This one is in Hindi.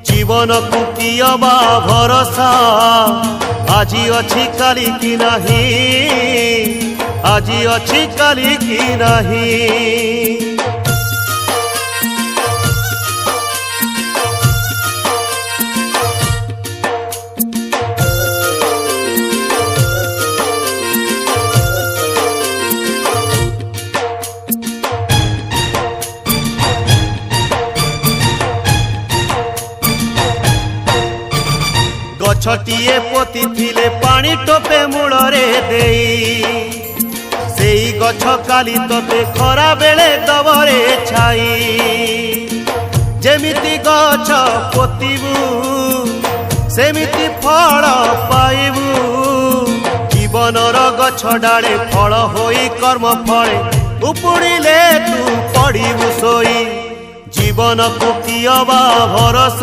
जीवन को कियबा भरोसा आजी अच्छी काली की नहीं, आजी अच्छी काली की नहीं। गछटिए पोती थिले पानी टोपे मूड़े देई, सेई गछ काली तोते खरा बेले दबरे छाई। जेमिति गछ पोतीबू सेमिति फल पाइबू, जीवनर गछ डाले फल होई कर्म फले उपुड़िले तू पड़िबू सोई। जीवन को कियबा भरोसा